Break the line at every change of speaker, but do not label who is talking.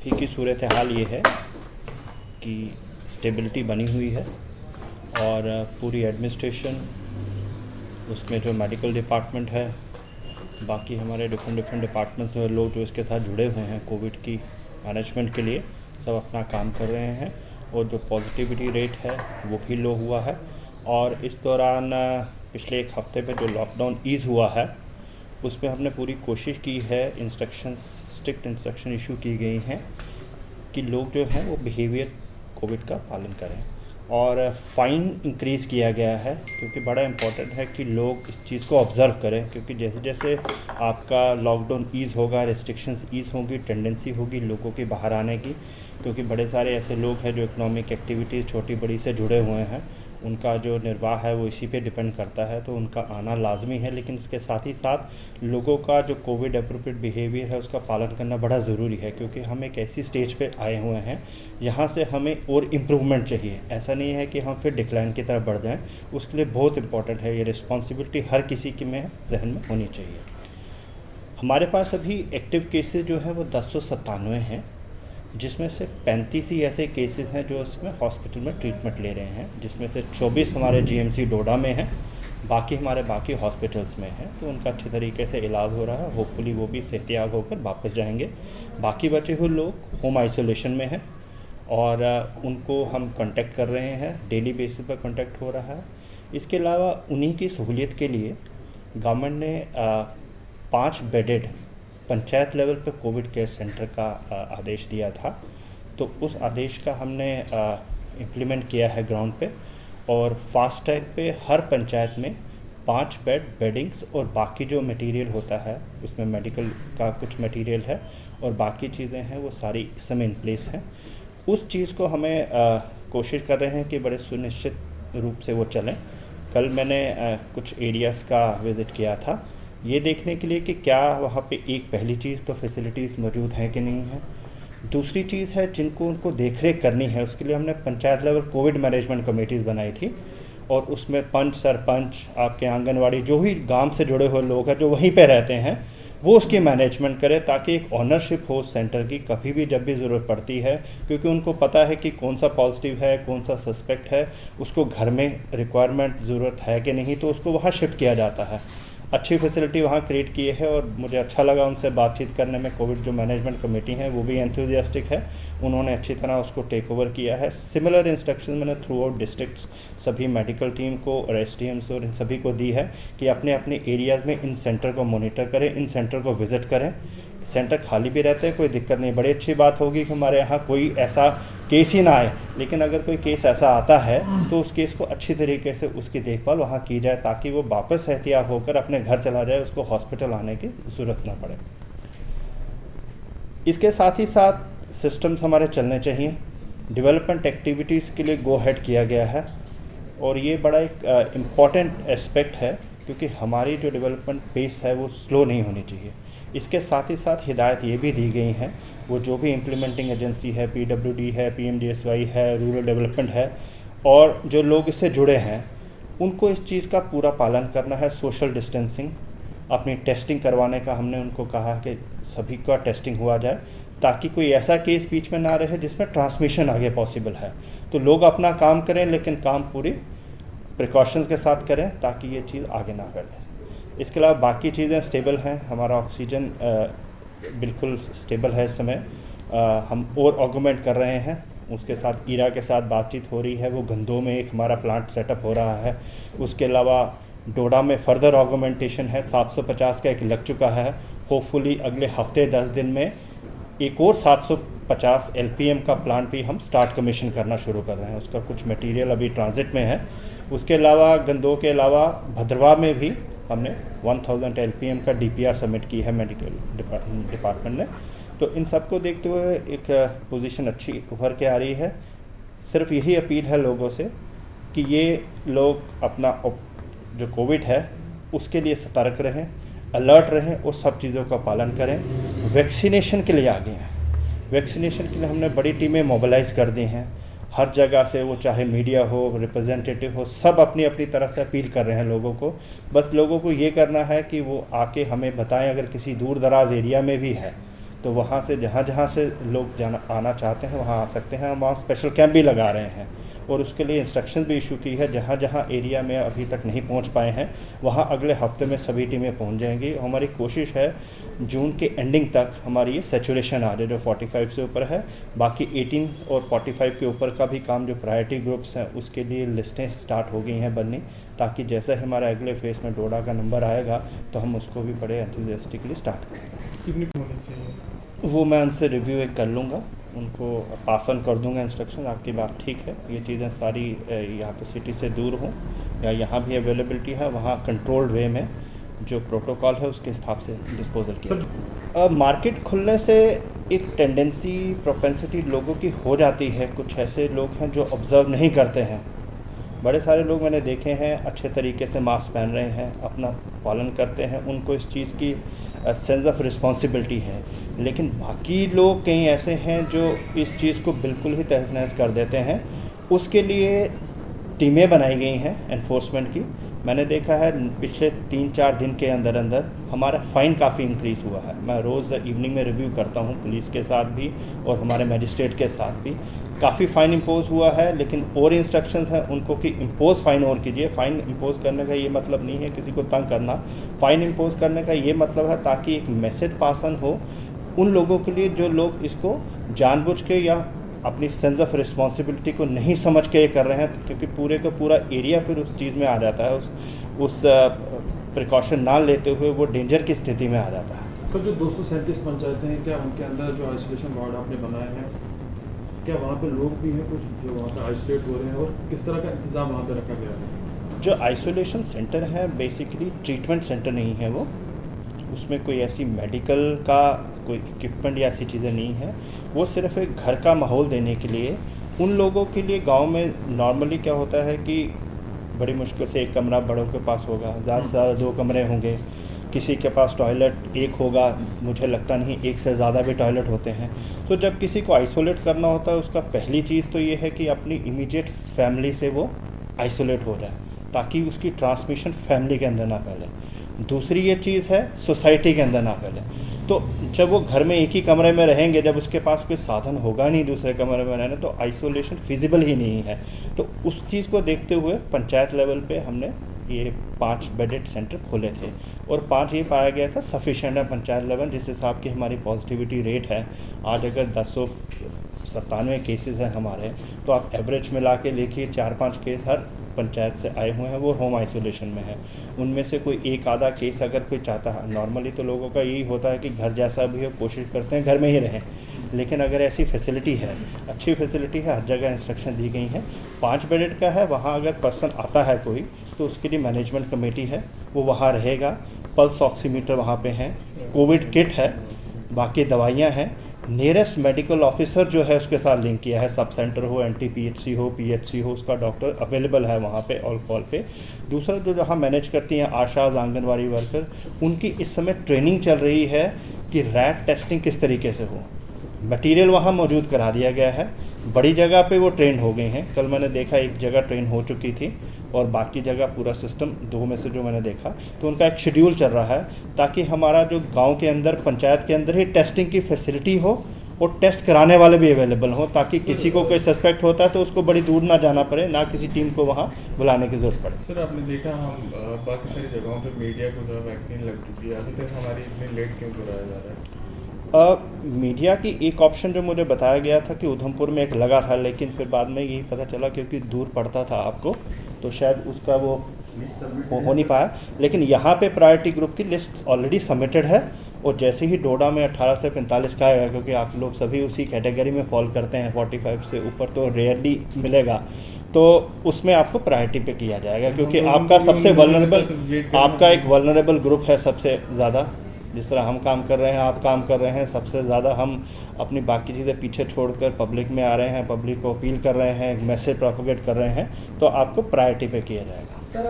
अभी की सूरत हाल ये है कि स्टेबिलिटी बनी हुई है और पूरी एडमिनिस्ट्रेशन, उसमें जो मेडिकल डिपार्टमेंट है, बाकी हमारे डिफरेंट डिपार्टमेंट्स में लोग जो इसके साथ जुड़े हुए हैं कोविड की मैनेजमेंट के लिए, सब अपना काम कर रहे हैं। और जो पॉजिटिविटी रेट है वो भी लो हुआ है। और इस दौरान पिछले एक हफ्ते में जो लॉकडाउन ईज़ हुआ है उसमें हमने पूरी कोशिश की है, स्ट्रिक्ट इंस्ट्रक्शन इशू की गई हैं कि लोग जो हैं वो बिहेवियर कोविड का पालन करें। और फ़ाइन इंक्रीज़ किया गया है क्योंकि बड़ा इम्पॉर्टेंट है कि लोग इस चीज़ को ऑब्ज़र्व करें, क्योंकि जैसे जैसे आपका लॉकडाउन ईज़ होगा, रिस्ट्रिक्शंस ईज़ होंगी, टेंडेंसी होगी लोगों की बाहर आने की, क्योंकि बड़े सारे ऐसे लोग हैं जो इकोनॉमिक एक्टिविटीज़ छोटी बड़ी से जुड़े हुए हैं, उनका जो निर्वाह है वो इसी पे डिपेंड करता है, तो उनका आना लाजमी है। लेकिन इसके साथ ही साथ लोगों का जो कोविड अप्रोप्रिएट बिहेवियर है उसका पालन करना बड़ा ज़रूरी है, क्योंकि हम एक ऐसी स्टेज पे आए हुए हैं यहाँ से हमें और इम्प्रूवमेंट चाहिए। ऐसा नहीं है कि हम फिर डिक्लाइन की तरफ बढ़ जाएँ, उसके लिए बहुत इंपॉर्टेंट है, ये रिस्पॉन्सिबिलिटी हर किसी के में जहन में होनी चाहिए। हमारे पास अभी एक्टिव केसेस जो हैं वो 1097 हैं, जिसमें से 35 ही ऐसे केसेस हैं जो इसमें हॉस्पिटल में ट्रीटमेंट ले रहे हैं, जिसमें से 24 हमारे जीएमसी डोडा में हैं, बाकी हमारे बाकी हॉस्पिटल्स में हैं, तो उनका अच्छे तरीके से इलाज हो रहा है। होपफुली वो भी सेहतियाब होकर वापस जाएंगे। बाकी बचे हुए लोग होम आइसोलेशन में हैं और उनको हम कांटेक्ट कर रहे हैं, डेली बेसिस पर कांटेक्ट हो रहा है। इसके अलावा उन्हीं की सहूलियत के लिए गवर्नमेंट ने 5 बेडेड पंचायत लेवल पे कोविड केयर सेंटर का आदेश दिया था, तो उस आदेश का हमने इम्प्लीमेंट किया है ग्राउंड पे। और फास्ट ट्रैक पे हर पंचायत में 5 बेडिंग्स और बाकी जो मटेरियल होता है उसमें मेडिकल का कुछ मटेरियल है और बाकी चीज़ें हैं वो सारी इस समय इन प्लेस हैं। उस चीज़ को हमें कोशिश कर रहे हैं कि बड़े सुनिश्चित रूप से वो चलें। कल मैंने कुछ एरियाज़ का विज़िट किया था ये देखने के लिए कि क्या वहाँ पे एक पहली चीज़ तो फैसिलिटीज़ मौजूद हैं कि नहीं है, दूसरी चीज़ है जिनको उनको देखरेख करनी है, उसके लिए हमने panchayat level Covid management committees बनाई थी और उसमें पंच, सरपंच, आपके आंगनवाड़ी, जो भी गांव से जुड़े हुए लोग हैं जो वहीं पे रहते हैं वो उसकी मैनेजमेंट करें, ताकि एक ऑनरशिप हो सेंटर की कभी भी जब भी ज़रूरत पड़ती है, क्योंकि उनको पता है कि कौन सा पॉजिटिव है, कौन सा सस्पेक्ट है, उसको घर में रिक्वायरमेंट ज़रूरत है कि नहीं, तो उसको वहाँ शिफ्ट किया जाता है। अच्छी फैसिलिटी वहाँ क्रिएट की है और मुझे अच्छा लगा उनसे बातचीत करने में। कोविड जो मैनेजमेंट कमेटी है वो भी एंथुजियास्टिक है, उन्होंने अच्छी तरह उसको टेक ओवर किया है। सिमिलर इंस्ट्रक्शन मैंने थ्रू आउट डिस्ट्रिक्ट्स सभी मेडिकल टीम को और एसडीएम्स और इन सभी को दी है कि अपने अपने एरियाज़ में इन सेंटर को मॉनिटर करें, इन सेंटर को विज़िट करें। सेंटर खाली भी रहते हैं, कोई दिक्कत नहीं, बड़ी अच्छी बात होगी कि हमारे यहाँ कोई ऐसा केस ही ना आए, लेकिन अगर कोई केस ऐसा आता है तो उस केस को अच्छी तरीके से उसकी देखभाल वहाँ की जाए, ताकि वो वापस एहतियात होकर अपने घर चला जाए, उसको हॉस्पिटल आने की ज़रूरत ना पड़े। इसके साथ ही साथ सिस्टम्स हमारे चलने चाहिए। डेवलपमेंट एक्टिविटीज़ के लिए गो हेड किया गया है और ये बड़ा एक इम्पॉर्टेंट एस्पेक्ट है, क्योंकि हमारी जो डेवलपमेंट पेस है वो स्लो नहीं होनी चाहिए। इसके साथ ही साथ हिदायत ये भी दी गई हैं, वो जो भी इम्प्लीमेंटिंग एजेंसी है, पीडब्ल्यूडी है, पीएमजीएसवाई है, रूरल डेवलपमेंट है, और जो लोग इससे जुड़े हैं उनको इस चीज़ का पूरा पालन करना है। सोशल डिस्टेंसिंग, अपनी टेस्टिंग करवाने का हमने उनको कहा कि सभी का टेस्टिंग हुआ जाए, ताकि कोई ऐसा केस बीच में ना रहे जिसमें ट्रांसमिशन आगे पॉसिबल है। तो लोग अपना काम करें, लेकिन काम पूरी प्रिकॉशंस के साथ करें ताकि ये चीज़ आगे ना फैले। इसके अलावा बाकी चीज़ें स्टेबल हैं, हमारा ऑक्सीजन बिल्कुल स्टेबल है इस समय। हम और ऑगमेंट कर रहे हैं, उसके साथ ईरा के साथ बातचीत हो रही है, वो गंदों में एक हमारा प्लांट सेटअप हो रहा है। उसके अलावा डोडा में फर्दर ऑगमेंटेशन है, 750 का एक लग चुका है। होपफुली अगले हफ्ते 10 दिन में एक और 750 एलपीएम का प्लांट भी हम स्टार्ट कमीशन करना शुरू कर रहे हैं, उसका कुछ मटेरियल अभी ट्रांजिट में है। उसके अलावा गंदों के अलावा भद्रवा में भी हमने 1000 एलपीएम का डीपीआर सबमिट की है मेडिकल डिपार्टमेंट ने। तो इन सब को देखते हुए एक पोजीशन अच्छी उभर के आ रही है। सिर्फ यही अपील है लोगों से कि ये लोग अपना जो कोविड है उसके लिए सतर्क रहें, अलर्ट रहें और सब चीज़ों का पालन करें। वैक्सीनेशन के लिए आगे हैं, वैक्सीनेशन के लिए हमने बड़ी टीमें मोबिलाइज़ कर दी हैं, हर जगह से, वो चाहे मीडिया हो, रिप्रेजेंटेटिव हो, सब अपनी अपनी तरफ से अपील कर रहे हैं लोगों को। बस लोगों को ये करना है कि वो आके हमें बताएं, अगर किसी दूर दराज एरिया में भी है तो वहाँ से जहाँ जहाँ से लोग आना चाहते हैं वहाँ आ सकते हैं। हम वहाँ स्पेशल कैंप भी लगा रहे हैं और उसके लिए इंस्ट्रक्शन भी इशू की है। जहाँ जहाँ एरिया में अभी तक नहीं पहुँच पाए हैं वहाँ अगले हफ्ते में सभी टीमें पहुँच जाएंगी। हमारी कोशिश है जून के एंडिंग तक हमारी ये सैचुरेशन आ जाए जो 45 से ऊपर है। बाकी 18 और 45 के ऊपर का भी काम जो प्रायोरिटी ग्रुप्स हैं उसके लिए लिस्टें स्टार्ट हो गई हैं बननी, ताकि जैसे हमारा अगले फेज़ में डोडा का नंबर आएगा तो हम उसको भी बड़े एंथुसियास्टिकली स्टार्ट करेंगे।
कितनी होनी चाहिए
वो मैं उनसे रिव्यू एक कर लूँगा, उनको पास ऑन कर दूंगा इंस्ट्रक्शन। आपकी बात ठीक है, ये चीज़ें सारी यहाँ पे सिटी से दूर हों या यहाँ भी अवेलेबिलिटी है वहाँ कंट्रोल्ड वे में जो प्रोटोकॉल है उसके हिसाब से डिस्पोजल किया। मार्केट खुलने से एक टेंडेंसी प्रोपेंसिटी लोगों की हो जाती है। कुछ ऐसे लोग हैं जो ऑब्ज़र्व नहीं करते हैं। बड़े सारे लोग मैंने देखे हैं अच्छे तरीके से मास्क पहन रहे हैं, अपना पालन करते हैं, उनको इस चीज़ की सेंस ऑफ रिस्पॉन्सिबिलिटी है। लेकिन बाकी लोग कई ऐसे हैं जो इस चीज़ को बिल्कुल ही तहस नहस कर देते हैं। उसके लिए टीमें बनाई गई हैं एनफोर्समेंट की। मैंने देखा है पिछले 3-4 दिन के अंदर अंदर हमारा फ़ाइन काफ़ी इंक्रीज़ हुआ है। मैं रोज़ इवनिंग में रिव्यू करता हूँ पुलिस के साथ भी और हमारे मजिस्ट्रेट के साथ भी। काफ़ी फ़ाइन इम्पोज़ हुआ है, लेकिन और इंस्ट्रक्शंस हैं उनको कि इम्पोज़ फ़ाइन और कीजिए। फ़ाइन इम्पोज़ करने का ये मतलब नहीं है किसी को तंग करना। फ़ाइन इम्पोज़ करने का ये मतलब है ताकि एक मैसेज पास ऑन हो उन लोगों के लिए जो लोग इसको जानबूझ के या अपनी सेंस ऑफ रिस्पॉन्सिबिलिटी को नहीं समझ के ये कर रहे हैं, क्योंकि पूरे का पूरा एरिया फिर उस चीज़ में आ जाता है। उस प्रिकॉशन ना लेते हुए वो डेंजर की स्थिति में आ जाता है।
सर, जो 237 पंचायतें हैं, क्या उनके अंदर जो आइसोलेशन वार्ड आपने बनाए हैं, क्या वहाँ पे लोग भी हैं कुछ जो वहाँ पे आइसोलेट हो रहे हैं, और किस तरह का इंतज़ाम वहाँ पे रखा गया है?
जो आइसोलेशन सेंटर है बेसिकली ट्रीटमेंट सेंटर नहीं है वो, उसमें कोई ऐसी मेडिकल का कोई इक्विपमेंट या ऐसी चीज़ें नहीं है। वो सिर्फ एक घर का माहौल देने के लिए उन लोगों के लिए गांव में नॉर्मली क्या होता है कि बड़ी मुश्किल से एक कमरा बड़ों के पास होगा, ज़्यादा से ज़्यादा 2 कमरे होंगे, किसी के पास टॉयलेट एक होगा, मुझे लगता नहीं एक से ज़्यादा भी टॉयलेट होते हैं। तो जब किसी को आइसोलेट करना होता है उसका पहली चीज़ तो ये है कि अपनी इमीडिएट फैमिली से वो आइसोलेट हो जाए ताकि उसकी ट्रांसमिशन फैमिली के अंदर ना फैले। दूसरी ये चीज़ है सोसाइटी के अंदर ना फैले। तो जब वो घर में एक ही कमरे में रहेंगे, जब उसके पास कोई साधन होगा नहीं दूसरे कमरे में रहने, तो आइसोलेशन फिजिबल ही नहीं है। तो उस चीज़ को देखते हुए पंचायत लेवल पे हमने ये 5 बेडेड सेंटर खोले थे और 5 ये पाया गया था सफिशेंट है पंचायत लेवल। जिस हिसाब की हमारी पॉजिटिविटी रेट है, आज अगर 1097 केसेस हैं हमारे, तो आप एवरेज मिला के देखिए 4-5 केस हर पंचायत से आए हुए हैं, वो होम आइसोलेशन में है। उनमें से कोई एक आधा केस अगर कोई चाहता है, नॉर्मली तो लोगों का यही होता है कि घर जैसा भी हो कोशिश करते हैं घर में ही रहें, लेकिन अगर ऐसी फैसिलिटी है, अच्छी फैसिलिटी है, हर जगह इंस्ट्रक्शन दी गई हैं। 5 बेडेड का है, वहाँ अगर पर्सन आता है कोई तो उसके लिए मैनेजमेंट कमेटी है, वो वहाँ रहेगा। पल्स ऑक्सीमीटर वहाँ पे हैं, कोविड किट है, बाकी दवाइयाँ हैं। नियरेस्ट मेडिकल ऑफिसर जो है उसके साथ लिंक किया है, सब सेंटर हो, NTPHC हो, PHC हो, उसका डॉक्टर अवेलेबल है वहाँ पे ऑल कॉल पे। दूसरा जो जहाँ मैनेज करती हैं आशाज, आंगनवाड़ी वर्कर, उनकी इस समय ट्रेनिंग चल रही है कि रैट टेस्टिंग किस तरीके से हो। मटेरियल वहाँ मौजूद करा दिया गया है, बड़ी जगह पे वो ट्रेन हो गए हैं। कल मैंने देखा एक जगह ट्रेन हो चुकी थी और बाकी जगह पूरा सिस्टम 2 में से जो मैंने देखा, तो उनका एक शेड्यूल चल रहा है ताकि हमारा जो गांव के अंदर पंचायत के अंदर ही टेस्टिंग की फैसिलिटी हो और टेस्ट कराने वाले भी अवेलेबल हो, ताकि किसी को कोई सस्पेक्ट होता है तो उसको बड़ी दूर ना जाना पड़े, ना किसी टीम को वहाँ बुलाने की ज़रूरत पड़े।
सर, आपने देखा हम बाकी सारी जगहों पर मीडिया को जो वैक्सीन लग चुकी है, अभी तक हमारी इतनी लेट क्यों कराया जा रहा है?
मीडिया की एक ऑप्शन जो मुझे बताया गया था कि उधमपुर में एक लगा था, लेकिन फिर बाद में यही पता चला क्योंकि दूर पड़ता था आपको, तो शायद उसका वो हो नहीं पाया। लेकिन यहाँ पे प्रायोरिटी ग्रुप की लिस्ट ऑलरेडी सबमिटेड है और जैसे ही डोडा में 18 से 45 का आएगा, क्योंकि आप लोग सभी उसी कैटेगरी में फॉल करते हैं, 45 से ऊपर तो रेयरली मिलेगा, तो उसमें आपको प्रायोरिटी पे किया जाएगा, क्योंकि आपका सबसे वल्नरेबल, आपका एक वल्नरेबल ग्रुप है सबसे ज़्यादा। जिस तरह हम काम कर रहे हैं, आप काम कर रहे हैं, सबसे ज़्यादा हम अपनी बाकी चीज़ें पीछे छोड़कर पब्लिक में आ रहे हैं, पब्लिक को अपील कर रहे हैं, मैसेज प्रोपेगेट कर रहे हैं, तो आपको प्रायोरिटी पे किया जाएगा।